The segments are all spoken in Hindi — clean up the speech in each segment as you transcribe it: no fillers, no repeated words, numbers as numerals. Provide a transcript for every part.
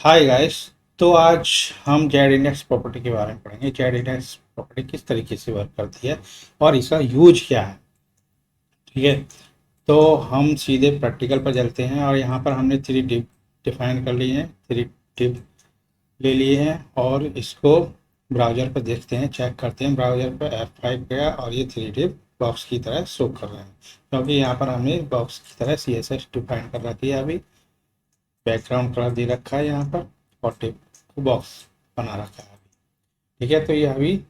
Hi guys. तो आज हम जेड इंडेक्स प्रॉपर्टी के बारे में पढ़ेंगे। जेड इंडेक्स प्रॉपर्टी किस तरीके से वर्क करती है और इसका यूज क्या है। ठीक है, तो हम सीधे प्रैक्टिकल पर चलते हैं और यहाँ पर हमने थ्री डिप डिफाइन कर लिए हैं, थ्री डिप ले लिए हैं और इसको ब्राउज़र पर देखते हैं, चेक करते हैं। ब्राउज़र पर F5 गया और ये थ्री डिप बॉक्स की तरह शो कर रहे हैं, क्योंकि यहाँ पर हमने बॉक्स की तरह CSS डिफाइन कर रखी है। अभी बैकग्राउंड कलर दे रखा है यहाँ पर और टिप बॉक्स बना रखा है। ठीक है, तो ये अभी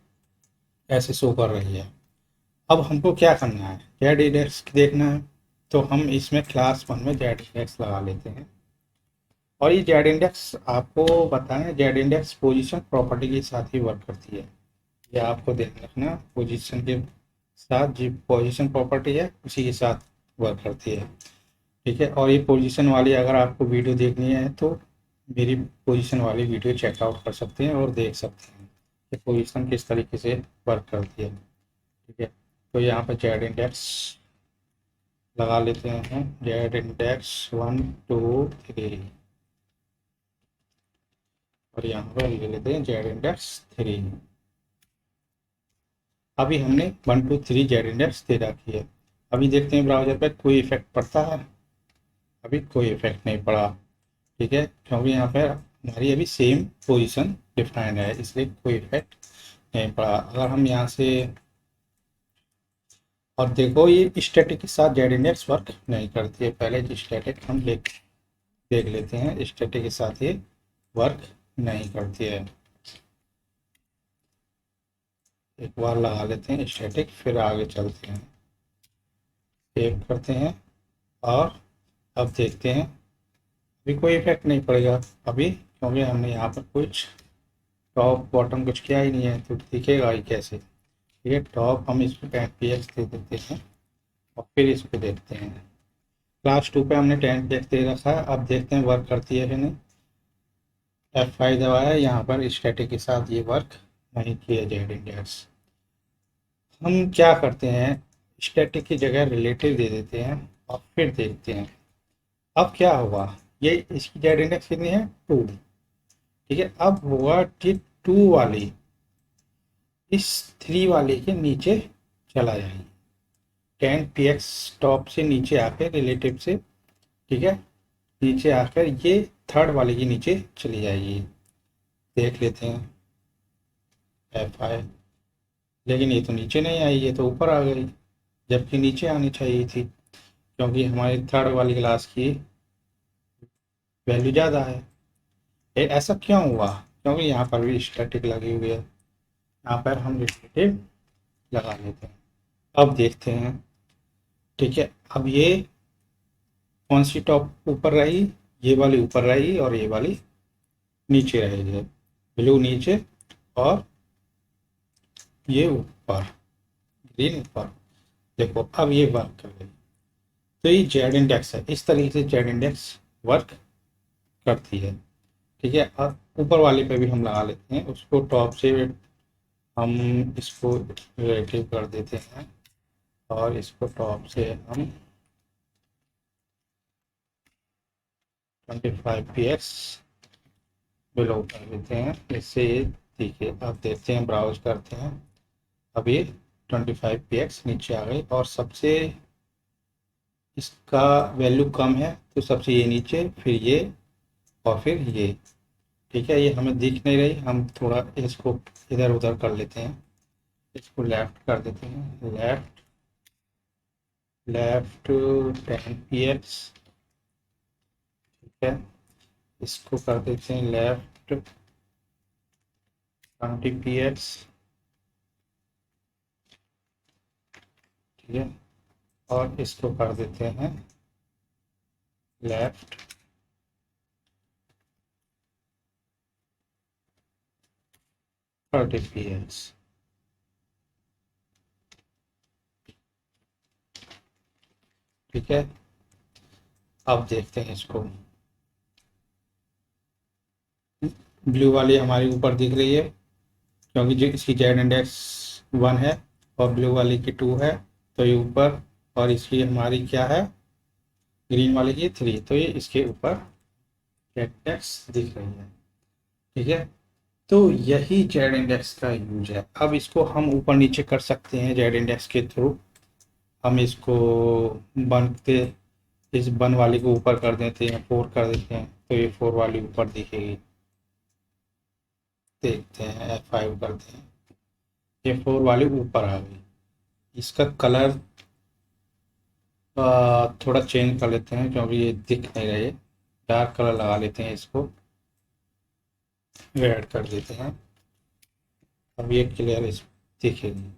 ऐसे शो कर रही है। अब हमको क्या करना है, जेड इंडेक्स देखना है। तो हम इसमें क्लास 1 में जेड इंडेक्स लगा लेते हैं। और ये जेड इंडेक्स आपको बताएं, जेड इंडेक्स पोजीशन प्रॉपर्टी के साथ ही वर्क करती है। ये आपको ध्यान रखना, पोजीशन के साथ जो पोजीशन प्रॉपर्टी है उसी के साथ वर्क करती है। ठीक है, और ये पोजीशन वाली अगर आपको वीडियो देखनी है तो मेरी पोजीशन वाली वीडियो चेकआउट कर सकते हैं और देख सकते हैं कि पोजीशन किस तरीके से वर्क करती है। ठीक है, तो यहाँ पर जेड इंडेक्स लगा लेते हैं, जेड इंडेक्स 1 2 3 और यहाँ पर ले लेते हैं जेड इंडेक्स 3। अभी हमने 1 2 3 जेड इंडेक्स दे रखी है। अभी देखते हैं ब्राउज़र पे कोई इफेक्ट पड़ता है। अभी कोई इफेक्ट नहीं पड़ा। ठीक है, क्योंकि यहाँ पर हमारी अभी सेम पोजीशन डिफाइंड है, इसलिए कोई इफेक्ट नहीं पड़ा। अगर हम यहाँ से और देखो, ये स्टैटिक के साथ जेड इंडेक्स वर्क नहीं करती है। पहले स्टैटिक हम देख लेते हैं, स्टैटिक के साथ ये वर्क नहीं करती है। एक बार लगा लेते हैं स्टैटिक, फिर आगे चलते हैं, सेव करते हैं और अब देखते हैं। अभी कोई इफेक्ट नहीं पड़ेगा अभी, क्योंकि हमने यहाँ पर कुछ टॉप बॉटम कुछ किया ही नहीं है, तो दिखेगा ही कैसे। ठीक है, टॉप हम इसको 10 px दे देते हैं और फिर इसको देखते हैं। क्लास 2 पे हमने 10 px दे रखा है। अब देखते हैं वर्क करती है कि नहीं। F5 दबाया, यहाँ पर स्टैटिक के साथ ये वर्क नहीं किया जेड इंडेक्स। हम क्या करते हैं, स्टैटिक की जगह रिलेटिव दे देते हैं और फिर देखते हैं अब क्या होगा। ये इसकी जेड इंडेक्स कितनी है, 2। ठीक है, अब होगा कि 2 वाली इस 3 वाले के नीचे चला जाएगी। 10 px टॉप से नीचे आकर रिलेटिव से, ठीक है, नीचे आकर ये थर्ड वाले के नीचे चली जाएगी। देख लेते हैं F5, लेकिन ये तो नीचे नहीं आई, ये तो ऊपर आ गई, जबकि नीचे आनी चाहिए थी, क्योंकि हमारी थर्ड वाली क्लास की वैल्यू ज़्यादा है। ऐसा क्यों हुआ, क्योंकि यहाँ पर भी स्टैटिक लगी हुई है। यहाँ पर हम रिलेटिव लगा लेते हैं। अब देखते हैं। ठीक है, अब ये कौन सी टॉप ऊपर रही, ये वाली ऊपर रही और ये वाली नीचे रहेगी। ब्लू नीचे और ये ऊपर, ग्रीन ऊपर। देखो अब ये वर्क कर गई। तो ये जेड इंडेक्स है, इस तरीके से जेड इंडेक्स वर्क करती है। ठीक है, अब ऊपर वाले पे भी हम लगा लेते हैं, उसको टॉप से हम इसको रिलेटिव कर देते हैं और इसको टॉप से हम 25 px बिलो कर देते हैं, इससे ये ठीक है। अब देखते हैं, ब्राउज करते हैं। अब ये 25 px नीचे आ गई और सबसे इसका वैल्यू कम है, तो सबसे ये नीचे, फिर ये और फिर ये। ठीक है, ये हमें दिख नहीं रही, हम थोड़ा इसको इधर उधर कर लेते हैं। इसको लेफ्ट कर देते हैं, लेफ्ट लेफ्ट 10 px। ठीक है, इसको कर देते हैं लेफ्ट 20 px। ठीक है, और इसको कर देते हैं लेफ्ट 30 px। ठीक है, अब देखते हैं इसको। ब्लू वाली हमारी ऊपर दिख रही है, क्योंकि जो इसकी जेड इंडेक्स 1 है और ब्लू वाली की 2 है, तो ये ऊपर। और इसकी हमारी क्या है, ग्रीन वाले की 3, तो ये इसके ऊपर जेड इंडेक्स दिख रही है। ठीक है, तो यही जेड इंडेक्स का यूज है। अब इसको हम ऊपर नीचे कर सकते हैं जेड इंडेक्स के थ्रू। हम इसको वन के, इस वन वाली को ऊपर कर देते हैं, 4 कर देते हैं, तो ये 4 वाली ऊपर दिखेगी। देखते हैं F5 करते हैं, ये 4 वाली ऊपर आ गई। इसका कलर थोड़ा चेंज कर लेते हैं क्योंकि ये दिख नहीं रहे। डार्क कलर लगा लेते हैं, इसको रेड कर देते हैं। अब ये क्लियर इस दिखेगी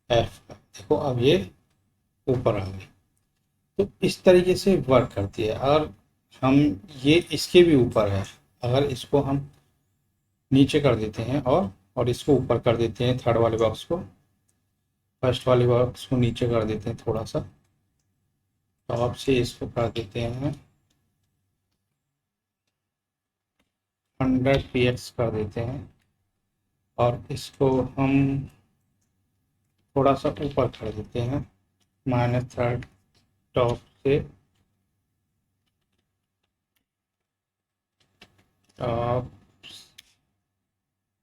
एफ का, देखो अब ये ऊपर आ गई। तो इस तरीके से वर्क करती है। और हम ये इसके भी ऊपर है, अगर इसको हम नीचे कर देते हैं और इसको ऊपर कर देते हैं, थर्ड वाले बॉक्स को, फर्स्ट वाले बॉक्स को नीचे कर देते हैं थोड़ा सा, टॉप से इसको कर देते हैं 100 px कर देते हैं, और इसको हम थोड़ा सा ऊपर कर देते हैं -3 टॉप से, टॉप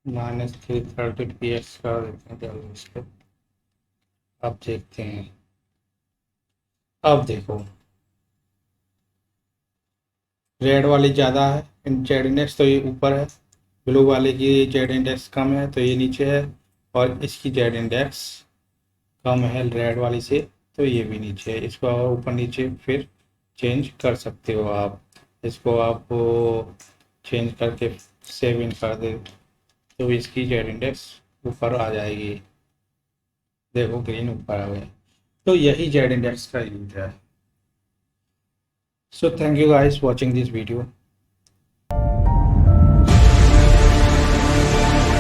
-330 px कर देते हैं जल्दी इस पर। अब देखते हैं, अब देखो रेड वाली ज़्यादा है जेड इंडेक्स, तो ये ऊपर है। ब्लू वाले की जेड इंडेक्स कम है, तो ये नीचे है। और इसकी जेड इंडेक्स कम है रेड वाली से, तो ये भी नीचे है। इसको ऊपर नीचे फिर चेंज कर सकते हो आप। इसको आप चेंज करके सेव इन कर दे, तो इसकी जेड इंडेक्स ऊपर आ जाएगी। देखो ग्रीन ऊपर आ गया। तो यही जेड इंडेक्स का यूज है। So thank you guys watching this video.